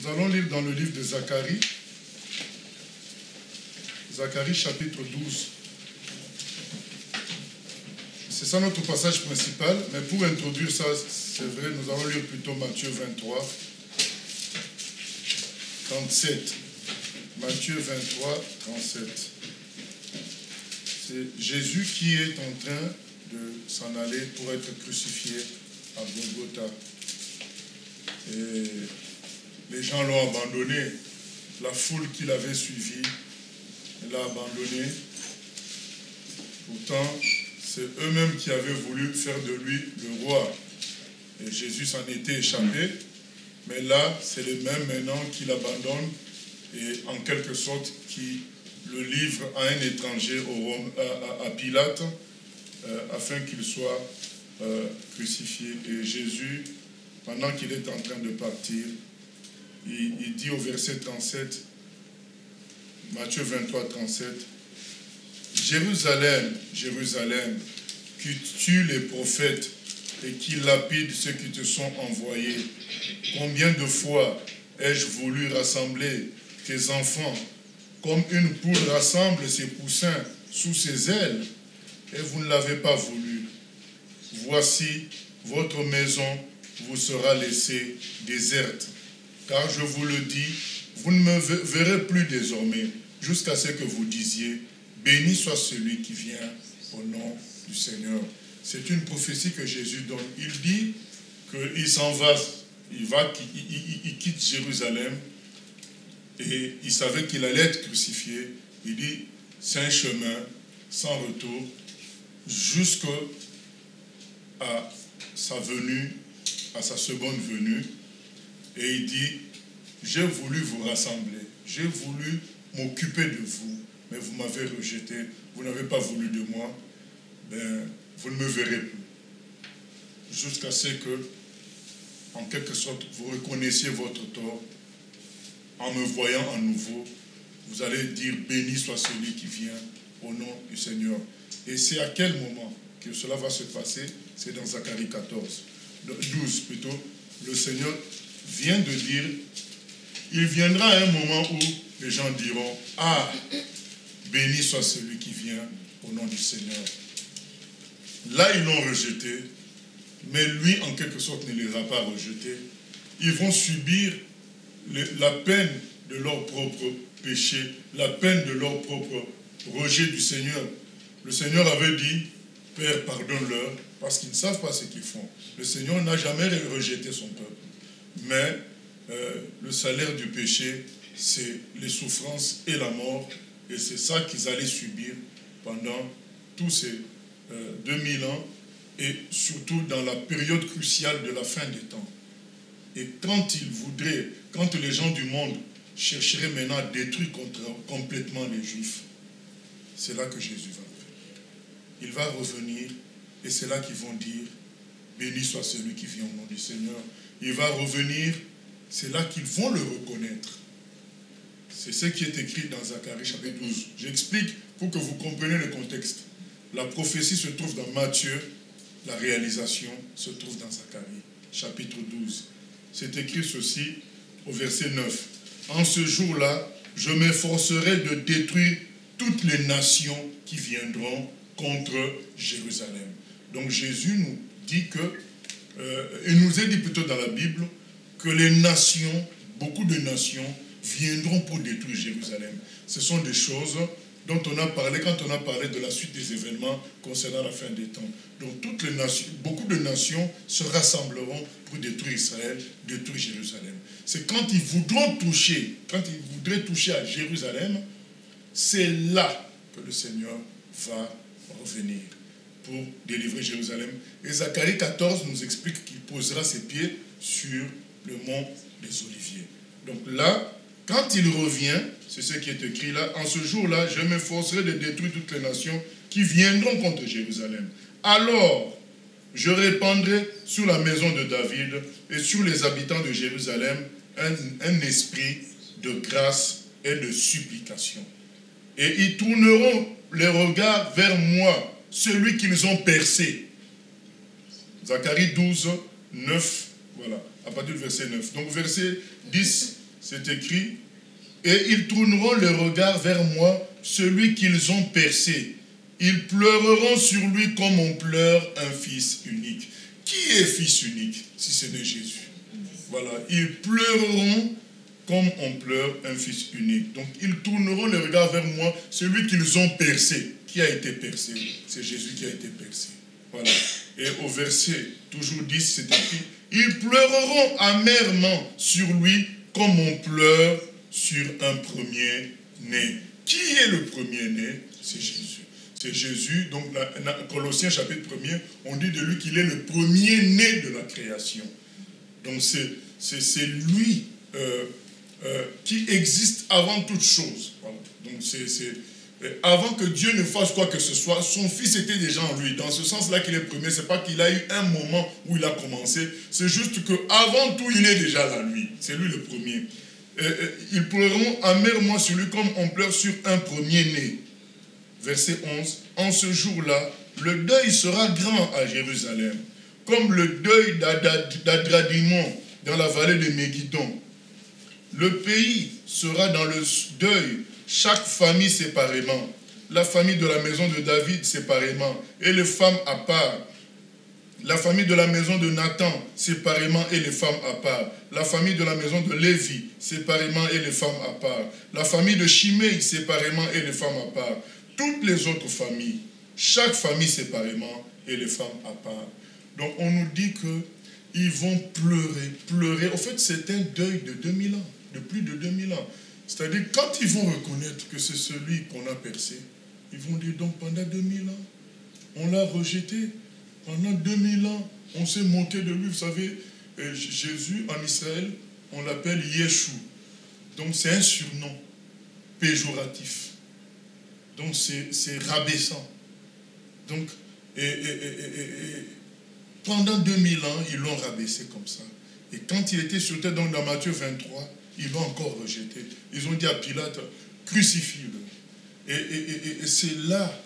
Nous allons lire dans le livre de Zacharie. Zacharie chapitre 12. C'est ça notre passage principal, mais pour introduire ça, c'est vrai, nous allons lire plutôt Matthieu 23, 37. Matthieu 23, 37. C'est Jésus qui est en train de s'en aller pour être crucifié à Golgotha. Et les gens l'ont abandonné. La foule qui l'avait suivi l'a abandonné. Pourtant, c'est eux-mêmes qui avaient voulu faire de lui le roi. Et Jésus s'en était échappé. Mais là, c'est les mêmes maintenant qui l'abandonnent et en quelque sorte qui le livrent à un étranger à Pilate afin qu'il soit crucifié. Et Jésus, pendant qu'il est en train de partir, il dit au verset 37, Matthieu 23, 37, « Jérusalem, Jérusalem, qui tue les prophètes et qui lapide ceux qui te sont envoyés. Combien de fois ai-je voulu rassembler tes enfants comme une poule rassemble ses poussins sous ses ailes, et vous ne l'avez pas voulu. Voici, votre maison vous sera laissée déserte. Car je vous le dis, vous ne me verrez plus désormais, jusqu'à ce que vous disiez, béni soit celui qui vient au nom du Seigneur. » C'est une prophétie que Jésus donne. Il dit qu'il s'en va, il quitte Jérusalem, et il savait qu'il allait être crucifié. Il dit, c'est un chemin sans retour, jusqu'à sa venue, à sa seconde venue. Et il dit, j'ai voulu vous rassembler, j'ai voulu m'occuper de vous, mais vous m'avez rejeté, vous n'avez pas voulu de moi, ben, vous ne me verrez plus. Jusqu'à ce que, en quelque sorte, vous reconnaissiez votre tort. En me voyant à nouveau, vous allez dire, béni soit celui qui vient au nom du Seigneur. Et c'est à quel moment que cela va se passer? C'est dans Zacharie 12 plutôt. Le Seigneur vient de dire, il viendra un moment où les gens diront, ah, béni soit celui qui vient au nom du Seigneur. Là, ils l'ont rejeté, mais lui, en quelque sorte, ne les a pas rejetés. Ils vont subir la peine de leur propre péché, la peine de leur propre rejet du Seigneur. Le Seigneur avait dit, Père, pardonne-leur, parce qu'ils ne savent pas ce qu'ils font. Le Seigneur n'a jamais rejeté son peuple. Mais le salaire du péché, c'est les souffrances et la mort. Et c'est ça qu'ils allaient subir pendant tous ces 2000 ans, et surtout dans la période cruciale de la fin des temps. Et quand les gens du monde chercheraient maintenant à détruire complètement les Juifs, c'est là que Jésus va revenir. Il va revenir, et c'est là qu'ils vont dire, béni soit celui qui vient au nom du Seigneur. Il va revenir, c'est là qu'ils vont le reconnaître. C'est ce qui est écrit dans Zacharie chapitre 12. J'explique pour que vous compreniez le contexte. La prophétie se trouve dans Matthieu, la réalisation se trouve dans Zacharie chapitre 12. C'est écrit ceci au verset 9. « En ce jour-là, je m'efforcerai de détruire toutes les nations qui viendront contre Jérusalem. » Donc Jésus nous dit il nous est dit plutôt dans la Bible, que les nations, beaucoup de nations, viendront pour détruire Jérusalem. Ce sont des choses dont on a parlé quand on a parlé de la suite des événements concernant la fin des temps. Donc toutes les nations, beaucoup de nations se rassembleront pour détruire Israël, détruire Jérusalem. C'est quand ils voudraient toucher à Jérusalem, c'est là que le Seigneur va revenir pour délivrer Jérusalem. Et Zacharie 14 nous explique qu'il posera ses pieds sur le mont des Oliviers. Donc là, quand il revient, c'est ce qui est écrit là, en ce jour-là, je m'efforcerai de détruire toutes les nations qui viendront contre Jérusalem. Alors, je répandrai sur la maison de David et sur les habitants de Jérusalem un esprit de grâce et de supplication. Et ils tourneront les regards vers moi, celui qu'ils ont percé. Zacharie 12, 9, voilà, à partir du verset 9. Donc verset 10, c'est écrit, et ils tourneront le regard vers moi, celui qu'ils ont percé. Ils pleureront sur lui comme on pleure un fils unique. Qui est fils unique si ce n'est Jésus? Voilà, ils pleureront comme on pleure un fils unique. Donc ils tourneront le regard vers moi, celui qu'ils ont percé. Qui a été percé? C'est Jésus qui a été percé. Voilà. Et au verset toujours 10, c'est écrit, ils pleureront amèrement sur lui comme on pleure sur un premier-né. Qui est le premier-né? C'est Jésus. C'est Jésus. Donc, Colossiens chapitre 1er, on dit de lui qu'il est le premier-né de la création. Donc, c'est lui qui existe avant toute chose. Voilà. Donc, avant que Dieu ne fasse quoi que ce soit, son fils était déjà en lui. Dans ce sens-là qu'il est premier, ce n'est pas qu'il a eu un moment où il a commencé, c'est juste qu'avant tout, il est déjà là, lui. C'est lui le premier. Ils pleureront amèrement sur lui comme on pleure sur un premier-né. Verset 11. En ce jour-là, le deuil sera grand à Jérusalem, comme le deuil d'Adradimon dans la vallée de Méguidon. Le pays sera dans le deuil, chaque famille séparément. La famille de la maison de David séparément, et les femmes à part. La famille de la maison de Nathan séparément et les femmes à part. La famille de la maison de Lévi séparément et les femmes à part. La famille de Shimei séparément et les femmes à part. Toutes les autres familles, chaque famille séparément et les femmes à part. Donc on nous dit qu'ils vont pleurer. En fait, c'est un deuil de 2000 ans, de plus de 2000 ans. C'est-à-dire, quand ils vont reconnaître que c'est celui qu'on a percé, ils vont dire, donc pendant 2000 ans, on l'a rejeté. Pendant 2000 ans, on s'est moqué de lui. Vous savez, Jésus, en Israël, on l'appelle Yeshua. Donc, c'est un surnom péjoratif. Donc, c'est rabaissant. Donc, pendant 2000 ans, ils l'ont rabaissé comme ça. Et quand il était sur terre, donc dans Matthieu 23, ils l'ont encore rejeté. Ils ont dit à Pilate, crucifie-le. Et c'est là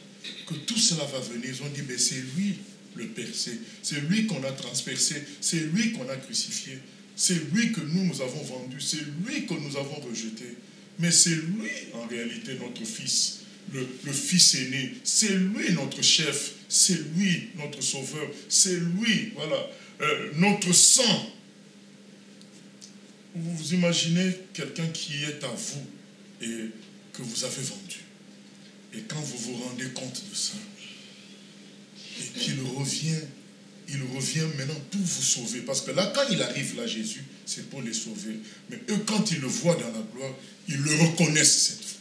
que tout cela va venir. Ils ont dit, mais c'est lui le percé. C'est lui qu'on a transpercé. C'est lui qu'on a crucifié. C'est lui que nous avons vendu. C'est lui que nous avons rejeté. Mais c'est lui, en réalité, notre fils. Le fils aîné. C'est lui notre chef. C'est lui notre sauveur. C'est lui, voilà, notre sang. Vous imaginez quelqu'un qui est à vous et que vous avez vendu. Et quand vous vous rendez compte de ça, et qu'il revient, il revient maintenant pour vous sauver. Parce que là, quand il arrive là, Jésus, c'est pour les sauver. Mais eux, quand ils le voient dans la gloire, ils le reconnaissent cette fois.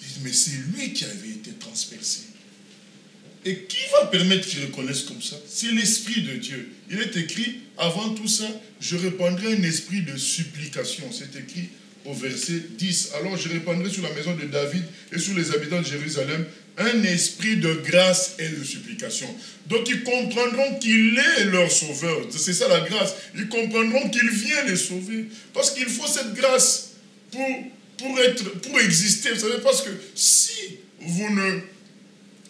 Ils disent, mais c'est lui qui avait été transpercé. Et qui va permettre qu'ils reconnaissent comme ça? C'est l'Esprit de Dieu. Il est écrit, avant tout ça, je répandrai un esprit de supplication. C'est écrit au verset 10. Alors je répandrai sur la maison de David et sur les habitants de Jérusalem un esprit de grâce et de supplication. Donc ils comprendront qu'il est leur sauveur. C'est ça la grâce. Ils comprendront qu'il vient les sauver. Parce qu'il faut cette grâce pour exister. Vous savez, parce que si vous ne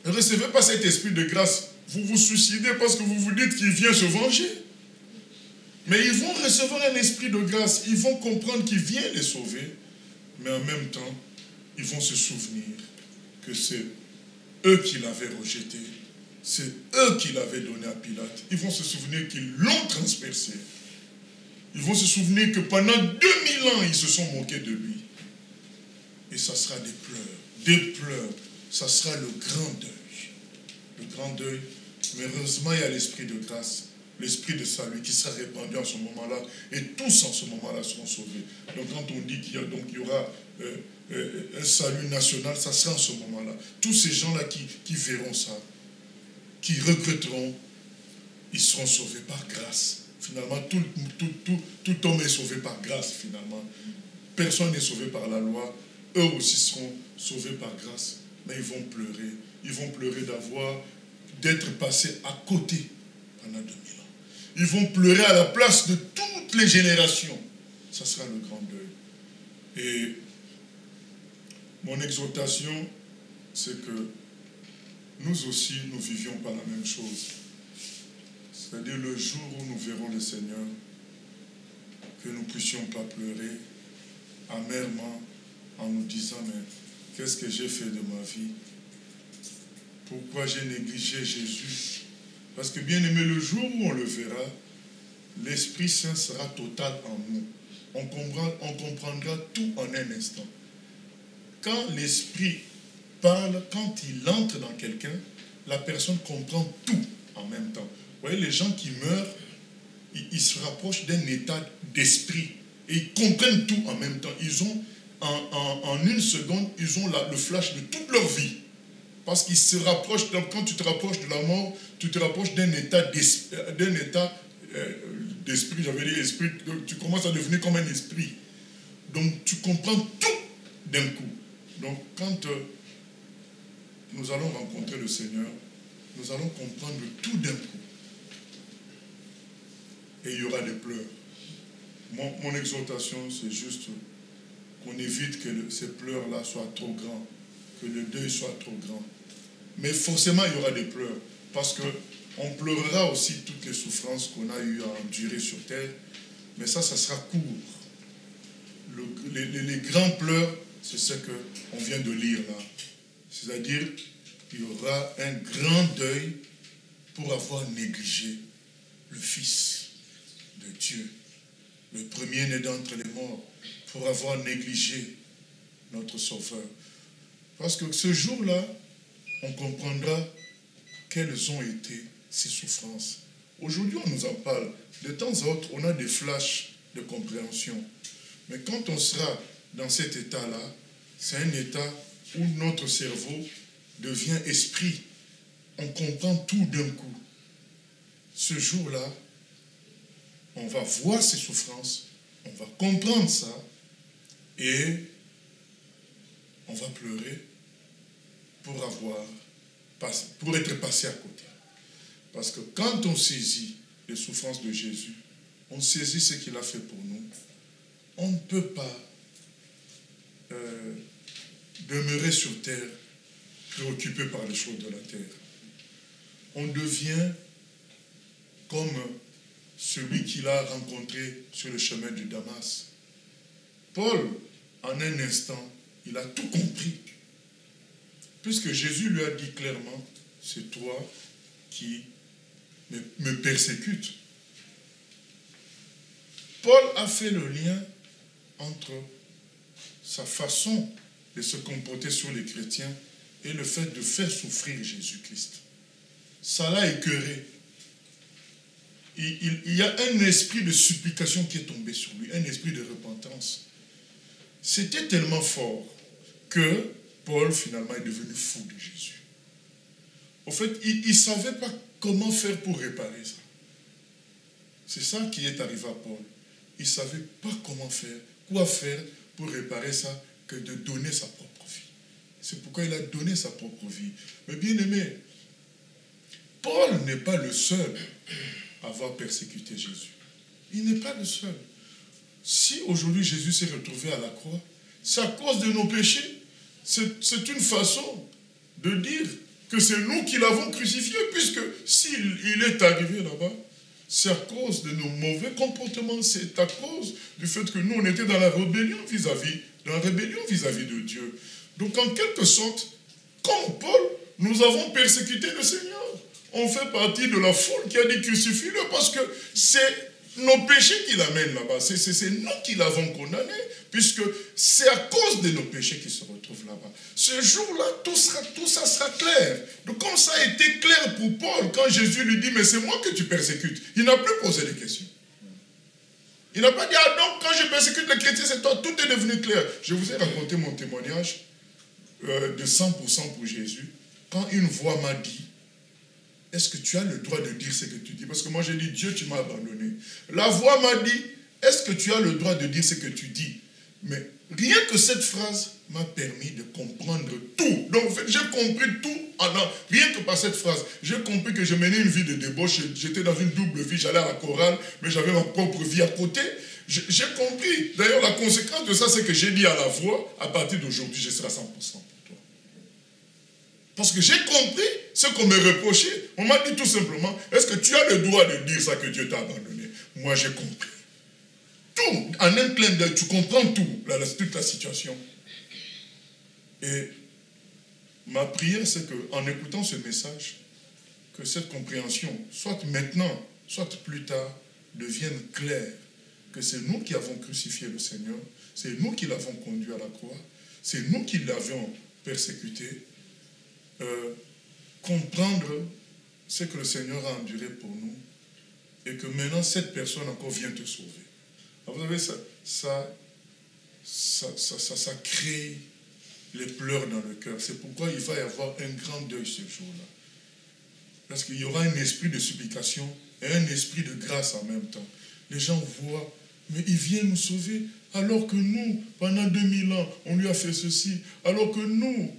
recevez pas cet esprit de grâce, vous vous suicidez parce que vous vous dites qu'il vient se venger. Mais ils vont recevoir un esprit de grâce. Ils vont comprendre qu'il vient les sauver. Mais en même temps, ils vont se souvenir que c'est eux qui l'avaient rejeté. C'est eux qui l'avaient donné à Pilate. Ils vont se souvenir qu'ils l'ont transpercé. Ils vont se souvenir que pendant 2000 ans, ils se sont moqués de lui. Et ça sera des pleurs. Des pleurs. Ça sera le grand deuil. Le grand deuil. Mais heureusement, il y a l'esprit de grâce, l'esprit de salut qui sera répandu en ce moment-là. Et tous en ce moment-là seront sauvés. Donc quand on dit qu'il y aura un salut national, ça sera en ce moment-là. Tous ces gens-là qui verront ça, qui regretteront, ils seront sauvés par grâce. Finalement, tout homme est sauvé par grâce, finalement. Personne n'est sauvé par la loi. Eux aussi seront sauvés par grâce. Mais ils vont pleurer. Ils vont pleurer d'être passés à côté pendant 2000 ans. Ils vont pleurer à la place de toutes les générations. Ça sera le grand deuil. Et mon exhortation, c'est que nous aussi, nous ne vivions pas la même chose. C'est-à-dire le jour où nous verrons le Seigneur, que nous ne puissions pas pleurer amèrement en nous disant, mais qu'est-ce que j'ai fait de ma vie? Pourquoi j'ai négligé Jésus? Parce que bien aimé, le jour où on le verra, l'Esprit Saint sera total en nous. On comprendra tout en un instant. Quand l'Esprit parle, quand il entre dans quelqu'un, la personne comprend tout en même temps. Vous voyez, les gens qui meurent, ils se rapprochent d'un état d'esprit et ils comprennent tout en même temps. Ils ont, en une seconde, ils ont le flash de toute leur vie. Parce qu'ils se rapprochent, quand tu te rapproches de la mort, tu te rapproches d'un état d'esprit, j'avais dit esprit, tu commences à devenir comme un esprit. Donc tu comprends tout d'un coup. Donc quand nous allons rencontrer le Seigneur, nous allons comprendre tout d'un coup. Et il y aura des pleurs. Mon exhortation, c'est juste qu'on évite que ces pleurs-là soient trop grands, que le deuil soit trop grand. Mais forcément, il y aura des pleurs, parce qu'on pleurera aussi toutes les souffrances qu'on a eu à endurer sur terre, mais ça sera court. Les grands pleurs, c'est ce qu'on vient de lire là. C'est-à-dire qu'il y aura un grand deuil pour avoir négligé le Fils de Dieu, le premier-né d'entre les morts, pour avoir négligé notre Sauveur. Parce que ce jour-là, on comprendra quelles ont été ces souffrances. Aujourd'hui, on nous en parle. De temps à autre, on a des flashs de compréhension. Mais quand on sera dans cet état-là, c'est un état où notre cerveau devient esprit. On comprend tout d'un coup. Ce jour-là, on va voir ces souffrances, on va comprendre ça, et on va pleurer pour être passé à côté. Parce que quand on saisit les souffrances de Jésus, on saisit ce qu'il a fait pour nous, on ne peut pas demeurer sur terre préoccupé par les choses de la terre. On devient comme celui qu'il a rencontré sur le chemin de Damas. Paul, en un instant, il a tout compris. Puisque Jésus lui a dit clairement, c'est toi qui me persécutes. Paul a fait le lien entre sa façon de se comporter sur les chrétiens et le fait de faire souffrir Jésus-Christ. Ça l'a écœuré. Il y a un esprit de supplication qui est tombé sur lui, un esprit de repentance. C'était tellement fort que Paul, finalement, est devenu fou de Jésus. En fait, il ne savait pas comment faire pour réparer ça. C'est ça qui est arrivé à Paul. Il ne savait pas quoi faire pour réparer ça, que de donner sa propre vie. C'est pourquoi il a donné sa propre vie. Mais bien aimé, Paul n'est pas le seul à avoir persécuté Jésus. Il n'est pas le seul. Si aujourd'hui Jésus s'est retrouvé à la croix, c'est à cause de nos péchés. C'est une façon de dire que c'est nous qui l'avons crucifié, puisque s'il est arrivé là-bas, c'est à cause de nos mauvais comportements, c'est à cause du fait que nous, on était dans la rébellion vis-à-vis de Dieu. Donc, en quelque sorte, comme Paul, nous avons persécuté le Seigneur. On fait partie de la foule qui a dit crucifie-le parce que c'est nos péchés qui l'amènent là-bas. C'est nous qui l'avons condamné, puisque c'est à cause de nos péchés qu'il se retrouve là-bas. Ce jour-là, tout ça sera clair. Donc, comme ça a été clair pour Paul, quand Jésus lui dit, mais c'est moi que tu persécutes, il n'a plus posé de questions. Il n'a pas dit, ah donc, quand je persécute les chrétiens, c'est toi, tout est devenu clair. Je vous ai raconté mon témoignage de 100% pour Jésus. Quand une voix m'a dit, est-ce que tu as le droit de dire ce que tu dis? Parce que moi, j'ai dit, Dieu, tu m'as abandonné. La voix m'a dit, est-ce que tu as le droit de dire ce que tu dis? Mais rien que cette phrase m'a permis de comprendre tout. Donc, en fait, j'ai compris tout. Rien que par cette phrase, j'ai compris que je menais une vie de débauche. J'étais dans une double vie. J'allais à la chorale, mais j'avais ma propre vie à côté. J'ai compris. D'ailleurs, la conséquence de ça, c'est que j'ai dit à la voix, à partir d'aujourd'hui, je serai 100% pour toi. Parce que j'ai compris ce qu'on me reprochait. On m'a dit tout simplement, est-ce que tu as le droit de dire ça que Dieu t'a abandonné? Moi, j'ai compris. tout, en un clin d'œil, tu comprends tout, toute la situation. Et ma prière, c'est qu'en écoutant ce message, que cette compréhension, soit maintenant, soit plus tard, devienne claire. Que c'est nous qui avons crucifié le Seigneur, c'est nous qui l'avons conduit à la croix, c'est nous qui l'avions persécuté. Comprendre ce que le Seigneur a enduré pour nous et que maintenant cette personne encore vient te sauver. Alors vous savez, ça crée les pleurs dans le cœur. C'est pourquoi il va y avoir un grand deuil ce jour-là. Parce qu'il y aura un esprit de supplication et un esprit de grâce en même temps. Les gens voient, mais il vient nous sauver, alors que nous, pendant 2000 ans, on lui a fait ceci. Alors que nous,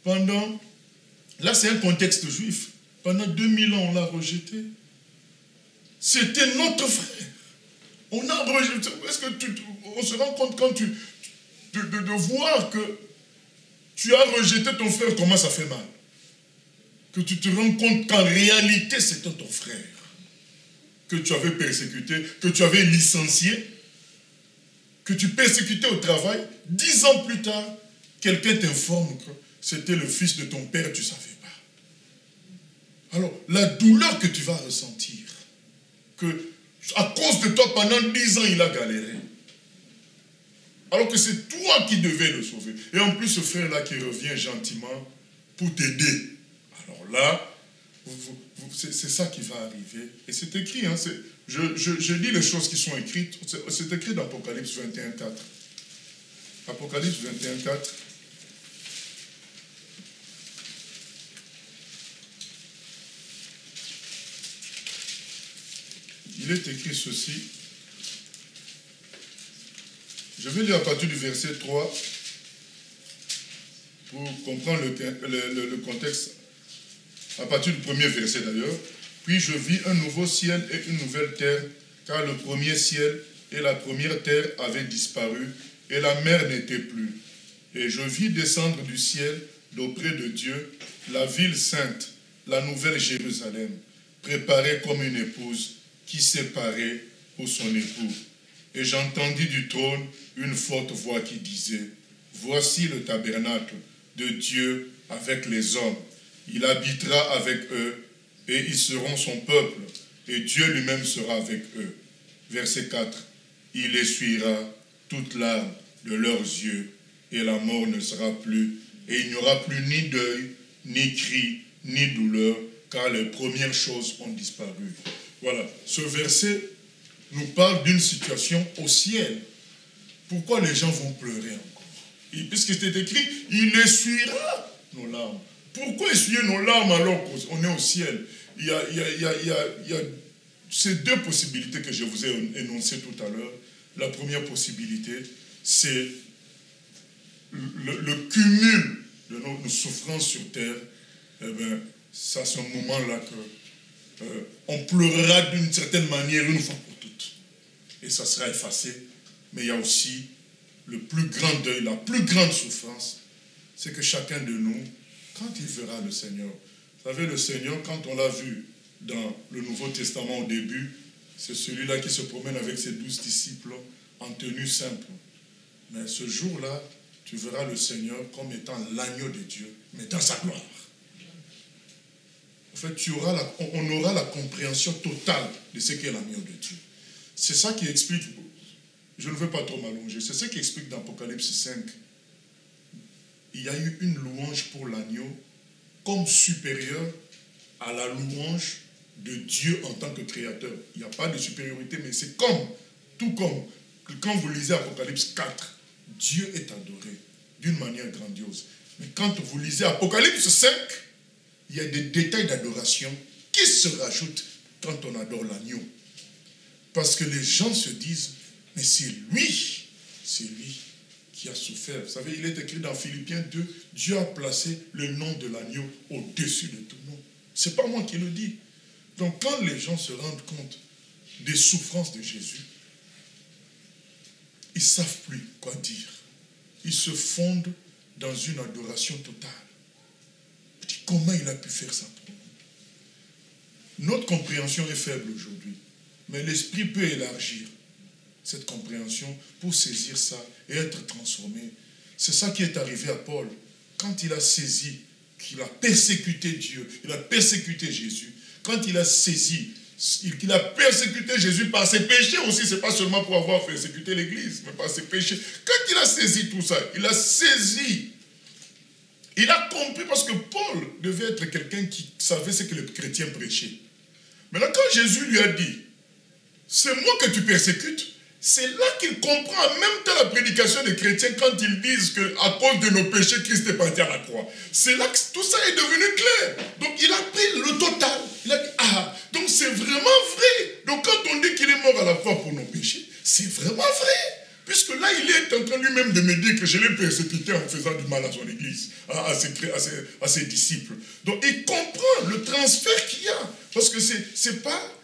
pendant... Là, c'est un contexte juif. Pendant 2000 ans, on l'a rejeté. C'était notre frère. On a rejeté. Est-ce que on se rend compte quand de voir que tu as rejeté ton frère, comment ça fait mal? Que tu te rends compte qu'en réalité, c'était ton frère que tu avais persécuté, que tu avais licencié, que tu persécutais au travail. 10 ans plus tard, quelqu'un t'informe que c'était le fils de ton père, tu ne savais pas. Alors, la douleur que tu vas ressentir, que à cause de toi, pendant 10 ans, il a galéré. Alors que c'est toi qui devais le sauver. Et en plus, ce frère-là qui revient gentiment pour t'aider. Alors là, c'est ça qui va arriver. Et c'est écrit, hein, je lis les choses qui sont écrites. C'est écrit dans Apocalypse 21, 4. Apocalypse 21, 4. Il est écrit ceci. Je vais lire à partir du verset 3 pour comprendre le contexte. À partir du premier verset d'ailleurs. Puis je vis un nouveau ciel et une nouvelle terre, car le premier ciel et la première terre avaient disparu, et la mer n'était plus. Et je vis descendre du ciel, d'auprès de Dieu, la ville sainte, la nouvelle Jérusalem, préparée comme une épouse qui s'est parée pour son époux. Et j'entendis du trône une forte voix qui disait, « Voici le tabernacle de Dieu avec les hommes. Il habitera avec eux, et ils seront son peuple, et Dieu lui-même sera avec eux. » Verset 4. « Il essuiera toute larme de leurs yeux, et la mort ne sera plus, et il n'y aura plus ni deuil, ni cri, ni douleur, car les premières choses ont disparu. » Voilà, ce verset nous parle d'une situation au ciel. Pourquoi les gens vont pleurer encore? Puisque c'est écrit, il essuiera nos larmes. Pourquoi essuyer nos larmes alors qu'on est au ciel? Il y a ces deux possibilités que je vous ai énoncées tout à l'heure. La première possibilité, c'est le cumul de nos souffrances sur terre. Eh bien, c'est à ce moment-là que on pleurera d'une certaine manière une fois pour toutes. Et ça sera effacé. Mais il y a aussi le plus grand deuil, la plus grande souffrance, c'est que chacun de nous, quand il verra le Seigneur, vous savez, le Seigneur, quand on l'a vu dans le Nouveau Testament au début, c'est celui-là qui se promène avec ses 12 disciples en tenue simple. Mais ce jour-là, tu verras le Seigneur comme étant l'agneau de Dieu, mais dans sa gloire. En fait, on aura la compréhension totale de ce qu'est l'agneau de Dieu. C'est ça qui explique, je ne veux pas trop m'allonger, c'est ça qui explique dans Apocalypse 5. Il y a eu une louange pour l'agneau comme supérieure à la louange de Dieu en tant que créateur. Il n'y a pas de supériorité, mais c'est tout comme quand vous lisez Apocalypse 4, Dieu est adoré d'une manière grandiose. Mais quand vous lisez Apocalypse 5, il y a des détails d'adoration qui se rajoutent quand on adore l'agneau. Parce que les gens se disent, mais c'est lui qui a souffert. Vous savez, il est écrit dans Philippiens 2, Dieu a placé le nom de l'agneau au-dessus de tout nom. Ce n'est pas moi qui le dis. Donc quand les gens se rendent compte des souffrances de Jésus, ils ne savent plus quoi dire. Ils se fondent dans une adoration totale. Comment il a pu faire ça pour nous? Notre compréhension est faible aujourd'hui, mais l'esprit peut élargir. cette compréhension pour saisir ça et être transformé. C'est ça qui est arrivé à Paul. Quand il a saisi qu'il a persécuté Dieu, il a persécuté Jésus, quand il a saisi qu'il a persécuté Jésus par ses péchés aussi, ce n'est pas seulement pour avoir persécuté l'Église, mais par ses péchés. Quand il a saisi tout ça, il a saisi, il a compris, parce que Paul devait être quelqu'un qui savait ce que les chrétiens prêchaient. Maintenant, quand Jésus lui a dit, c'est moi que tu persécutes, c'est là qu'il comprend en même temps la prédication des chrétiens quand ils disent qu'à cause de nos péchés, Christ est parti à la croix. C'est là que tout ça est devenu clair. Donc il a pris le total. Il a dit, ah, donc c'est vraiment vrai. Donc quand on dit qu'il est mort à la croix pour nos péchés, c'est vraiment vrai. Puisque là, il est en train lui-même de me dire que je l'ai persécuté en faisant du mal à son église, à ses disciples. Donc il comprend le transfert qu'il y a. Parce que c'est pas...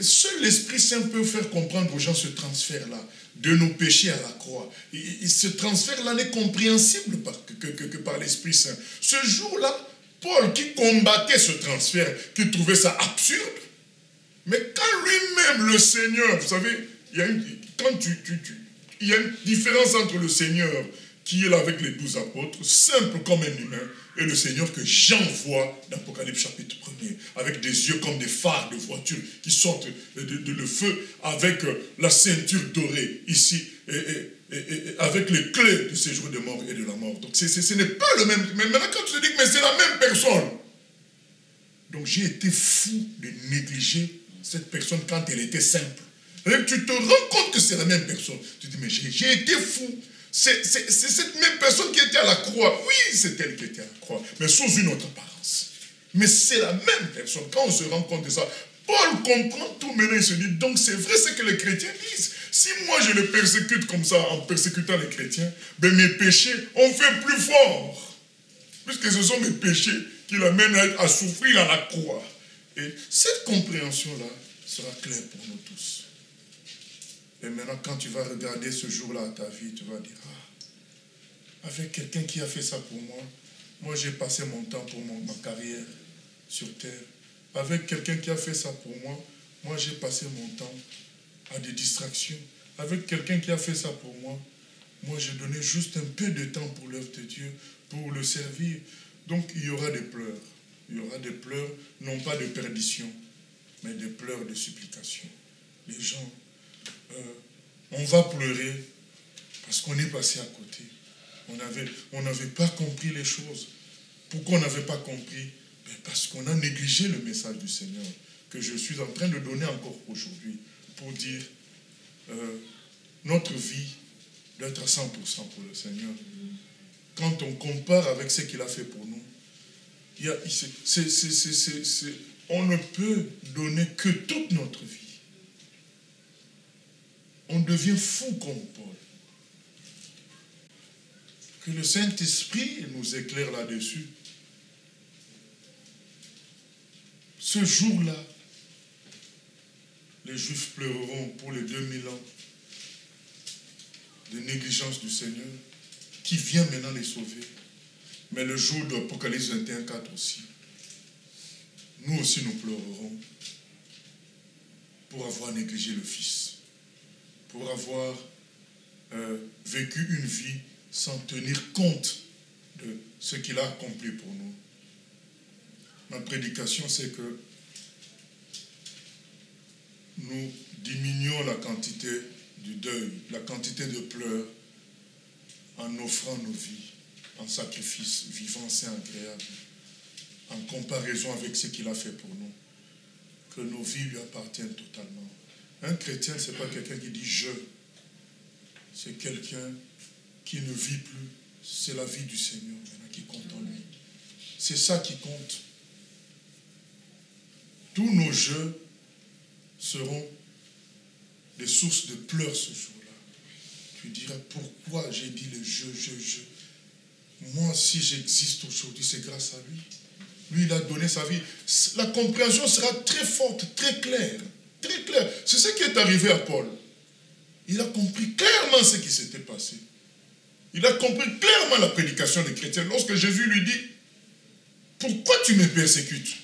seul l'Esprit Saint peut faire comprendre aux gens ce transfert-là, de nos péchés à la croix. Ce transfert-là n'est compréhensible que par l'Esprit Saint. Ce jour-là, Paul, qui combattait ce transfert, qui trouvait ça absurde, mais quand lui-même, le Seigneur, vous savez, il y a une différence entre le Seigneur qui est là avec les 12 apôtres, simple comme un humain, et le Seigneur que Jean voit dans l'Apocalypse chapitre 1er, avec des yeux comme des phares de voiture qui sortent de le feu, avec la ceinture dorée ici, et avec les clés du séjour de mort et de la mort. Donc ce n'est pas le même. Mais maintenant quand tu te dis que c'est la même personne, donc j'ai été fou de négliger cette personne quand elle était simple. Tu te rends compte que c'est la même personne. Tu te dis, mais j'ai été fou. C'est cette même personne qui était à la croix. Oui, c'est elle qui était à la croix, mais sous une autre apparence. Mais c'est la même personne. Quand on se rend compte de ça, Paul comprend tout maintenant. Il se dit, donc c'est vrai ce que les chrétiens disent. Si moi je les persécute comme ça, en persécutant les chrétiens, ben mes péchés ont fait plus fort. Puisque ce sont mes péchés qui l'amènent à souffrir à la croix. Et cette compréhension-là sera claire pour nous tous. Et maintenant, quand tu vas regarder ce jour-là à ta vie, tu vas dire, ah, avec quelqu'un qui a fait ça pour moi, moi j'ai passé mon temps pour ma carrière sur terre. Avec quelqu'un qui a fait ça pour moi, moi j'ai passé mon temps à des distractions. Avec quelqu'un qui a fait ça pour moi, moi j'ai donné juste un peu de temps pour l'œuvre de Dieu, pour le servir. Donc il y aura des pleurs. Il y aura des pleurs, non pas de perdition, mais des pleurs de supplication. Les gens... on va pleurer parce qu'on est passé à côté. On n'avait pas compris les choses. Pourquoi on n'avait pas compris? Parce qu'on a négligé le message du Seigneur que je suis en train de donner encore aujourd'hui pour dire notre vie doit être à 100% pour le Seigneur. Quand on compare avec ce qu'il a fait pour nous, on ne peut donner que toute notre vie. On devient fou comme Paul. Que le Saint-Esprit nous éclaire là-dessus. Ce jour-là, les Juifs pleureront pour les 2000 ans de négligence du Seigneur, qui vient maintenant les sauver. Mais le jour de l'Apocalypse 21:4 aussi, nous aussi nous pleurerons pour avoir négligé le Fils. Pour avoir vécu une vie sans tenir compte de ce qu'il a accompli pour nous. Ma prédication, c'est que nous diminuons la quantité du deuil, la quantité de pleurs, en offrant nos vies, en sacrifice vivant, saint, agréable, en comparaison avec ce qu'il a fait pour nous. Que nos vies lui appartiennent totalement. Un chrétien, ce n'est pas quelqu'un qui dit « je ». C'est quelqu'un qui ne vit plus. C'est la vie du Seigneur maintenant qui compte en lui. C'est ça qui compte. Tous nos jeux seront des sources de pleurs ce jour-là. Tu diras pourquoi j'ai dit le je. Moi, si j'existe aujourd'hui, c'est grâce à lui. Lui, il a donné sa vie. La compréhension sera très forte, très claire. Très clair. C'est ce qui est arrivé à Paul. Il a compris clairement ce qui s'était passé. Il a compris clairement la prédication des chrétiens. Lorsque Jésus lui dit, pourquoi tu me persécutes?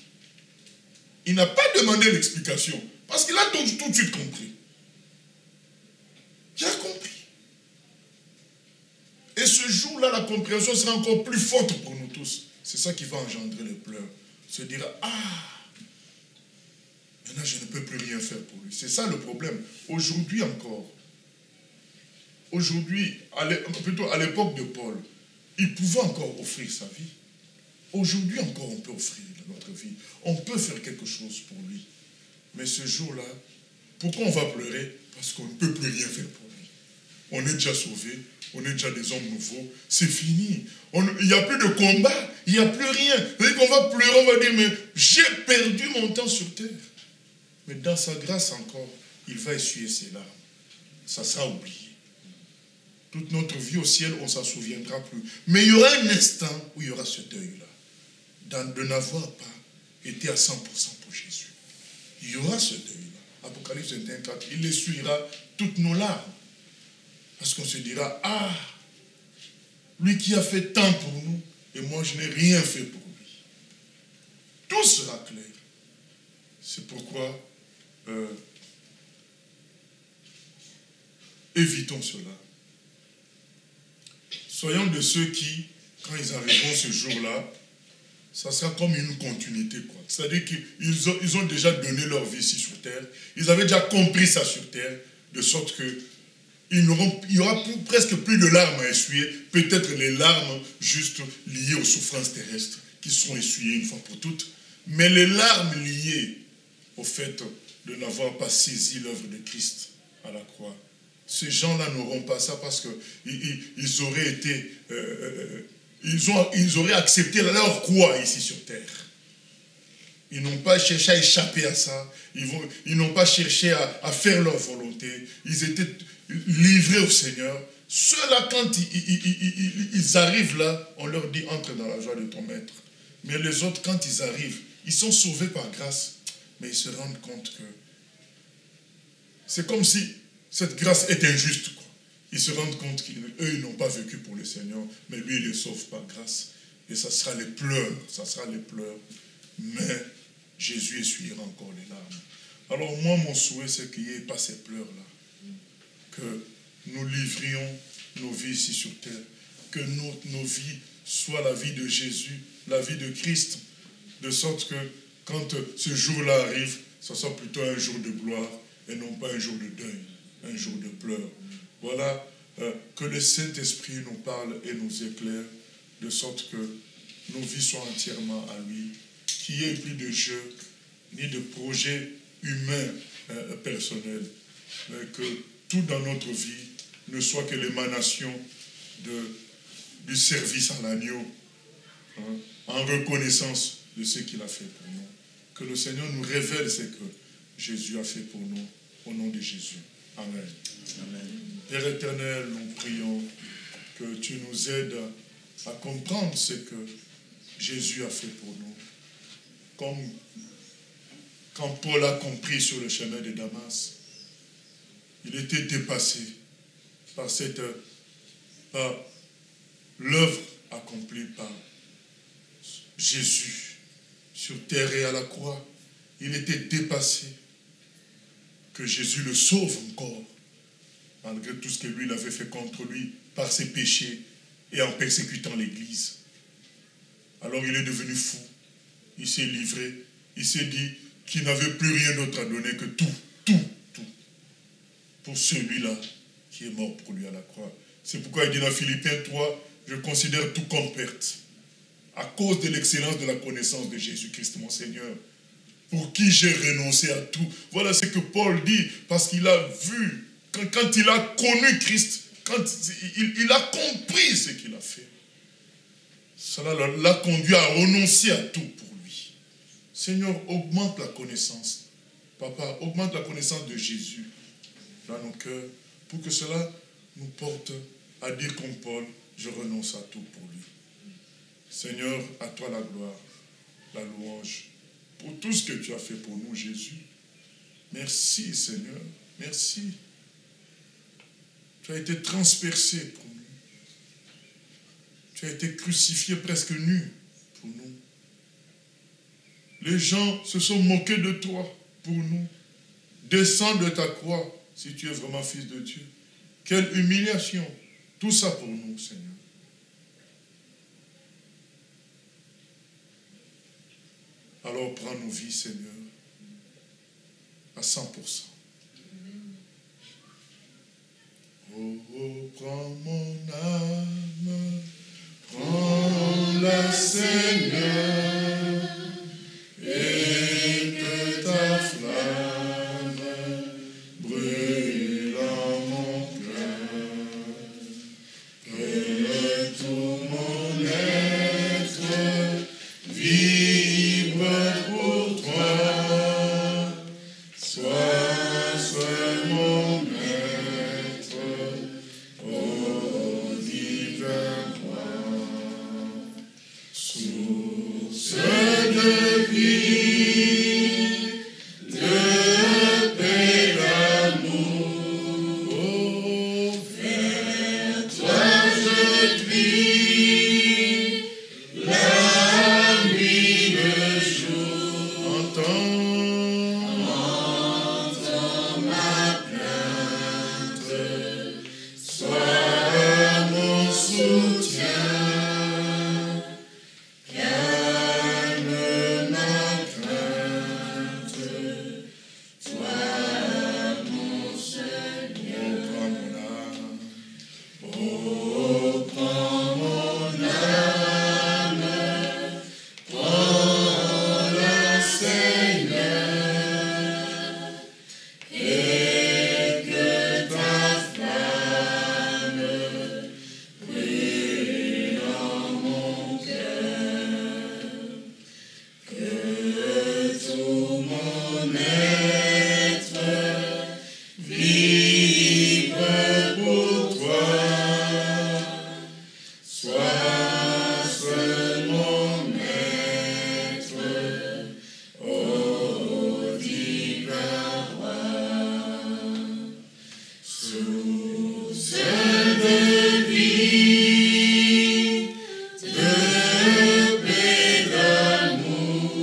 Il n'a pas demandé l'explication, parce qu'il a tout de suite compris. Et ce jour-là, la compréhension sera encore plus forte pour nous tous. C'est ça qui va engendrer les pleurs. Se dira, ah, maintenant je ne peux plus rien faire pour lui. C'est ça le problème. Aujourd'hui encore, aujourd'hui, plutôt à l'époque de Paul, il pouvait encore offrir sa vie. Aujourd'hui encore, on peut offrir notre vie. On peut faire quelque chose pour lui. Mais ce jour-là, pourquoi on va pleurer? Parce qu'on ne peut plus rien faire pour lui. On est déjà sauvés, on est déjà des hommes nouveaux, c'est fini. Il n'y a plus de combat, il n'y a plus rien. C'est qu'on va pleurer, on va dire, mais j'ai perdu mon temps sur terre. Mais dans sa grâce encore, il va essuyer ses larmes. Ça sera oublié. Toute notre vie au ciel, on ne s'en souviendra plus. Mais il y aura un instant où il y aura ce deuil-là. De n'avoir pas été à 100% pour Jésus. Il y aura ce deuil-là. Apocalypse 21:4, il essuiera toutes nos larmes. Parce qu'on se dira, ah, lui qui a fait tant pour nous, et moi je n'ai rien fait pour lui. Tout sera clair. C'est pourquoi évitons cela. Soyons de ceux qui, quand ils arriveront ce jour-là, ça sera comme une continuité. C'est-à-dire qu'ils ont déjà donné leur vie ici sur terre. Ils avaient déjà compris ça sur terre, de sorte que il y aura presque plus de larmes à essuyer. Peut-être les larmes juste liées aux souffrances terrestres qui seront essuyées une fois pour toutes. Mais les larmes liées au fait de n'avoir pas saisi l'œuvre de Christ à la croix. Ces gens-là n'auront pas ça parce qu'ils auraient été... ils auraient accepté leur croix ici sur terre. Ils n'ont pas cherché à échapper à ça. Ils n'ont pas cherché à faire leur volonté. Ils étaient livrés au Seigneur. Ceux-là, quand ils arrivent là, on leur dit, entre dans la joie de ton maître. Mais les autres, quand ils arrivent, ils sont sauvés par grâce. Mais ils se rendent compte que c'est comme si cette grâce est injuste, quoi. Ils se rendent compte qu'eux, ils n'ont pas vécu pour le Seigneur, mais lui, il les sauve par grâce. Et ça sera les pleurs, Mais Jésus essuiera encore les larmes. Alors moi, mon souhait, c'est qu'il n'y ait pas ces pleurs-là. Que nous livrions nos vies ici sur terre. Que nos vies soient la vie de Jésus, la vie de Christ. De sorte que quand ce jour-là arrive, ce soit plutôt un jour de gloire et non pas un jour de deuil, un jour de pleurs. Voilà, que le Saint-Esprit nous parle et nous éclaire, de sorte que nos vies soient entièrement à lui, qu'il n'y ait plus de jeux, ni de projets humains personnels, mais que tout dans notre vie ne soit que l'émanation du service à l'agneau, en reconnaissance de ce qu'il a fait pour nous. Que le Seigneur nous révèle ce que Jésus a fait pour nous, au nom de Jésus. Amen. Amen. Père éternel, nous prions que tu nous aides à comprendre ce que Jésus a fait pour nous. Comme quand Paul a compris sur le chemin de Damas, il était dépassé par l'œuvre accomplie par Jésus sur terre et à la croix. Il était dépassé. Que Jésus le sauve encore, malgré tout ce que lui il avait fait contre lui, par ses péchés et en persécutant l'Église. Alors il est devenu fou. Il s'est livré. Il s'est dit qu'il n'avait plus rien d'autre à donner que tout, pour celui-là qui est mort pour lui à la croix. C'est pourquoi il dit dans Philippiens 3, je considère tout comme perte, à cause de l'excellence de la connaissance de Jésus-Christ, mon Seigneur, pour qui j'ai renoncé à tout. Voilà ce que Paul dit, parce qu'il a vu, quand il a connu Christ, quand il a compris ce qu'il a fait. Cela l'a conduit à renoncer à tout pour lui. Seigneur, augmente la connaissance. Papa, augmente la connaissance de Jésus dans nos cœurs, pour que cela nous porte à dire comme Paul, je renonce à tout pour lui. Seigneur, à toi la gloire, la louange, pour tout ce que tu as fait pour nous, Jésus. Merci, Seigneur. Merci. Tu as été transpercé pour nous. Tu as été crucifié presque nu pour nous. Les gens se sont moqués de toi pour nous. Descends de ta croix si tu es vraiment fils de Dieu. Quelle humiliation. Tout ça pour nous, Seigneur. Alors prends nos vies, Seigneur, à 100%. Oh, oh, prends mon âme, prends-la, Seigneur, et que ta flamme brûle en mon cœur, que tout mon être vibre pour toi, sois seul mon maître, ô divin roi, source de vie, de paix, d'amour, oh, vers toi je prie, la nuit, le jour, entends ma plainte, sois mon soutien, calme ma crainte, toi mon Seigneur. Oh, prends mon âme, prends-la, Seigneur, et que ta flamme brûle en mon cœur, que tout mon être vibre pour toi, sois seul mon maître, ô divin roi, source de vie, de paix, d'amour,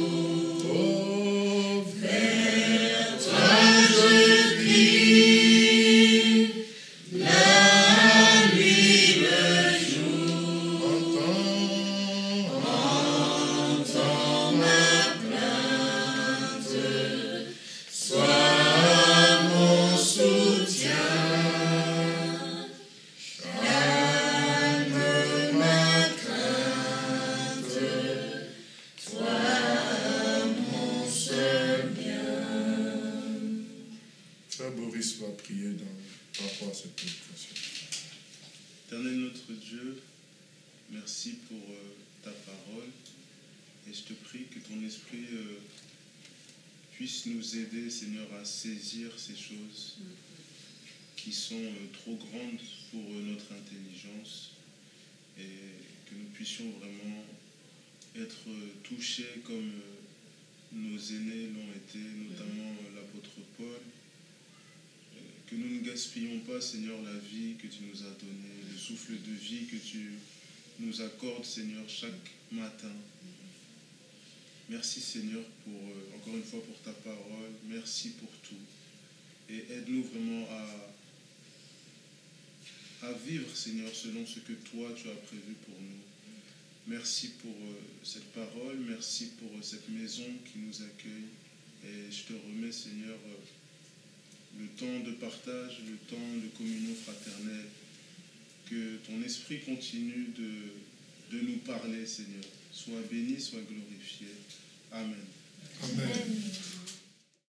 oh, vers toi je crie, la nuit, le jour, entends ma plainte, sois mon soutien, calme ma crainte, toi mon seul bien. Frère Boris va prier par rapport à cette prédication. Éternel notre Dieu, merci pour ta parole et je te prie que ton esprit puisse nous aider, Seigneur, à saisir ces choses qui sont trop grandes pour notre intelligence et que nous puissions vraiment être touchés comme nos aînés l'ont été, notamment l'apôtre Paul. Que nous ne gaspillons pas, Seigneur, la vie que tu nous as donnée, le souffle de vie que tu nous accordes, Seigneur, chaque matin. Merci, Seigneur, encore une fois pour ta parole. Merci pour tout. Et aide-nous vraiment à vivre, Seigneur, selon ce que toi, tu as prévu pour nous. Merci pour cette parole. Merci pour cette maison qui nous accueille. Et je te remets, Seigneur, le temps de partage, le temps de communion fraternelle, que ton esprit continue de nous parler, Seigneur. Sois béni, sois glorifié. Amen. Amen.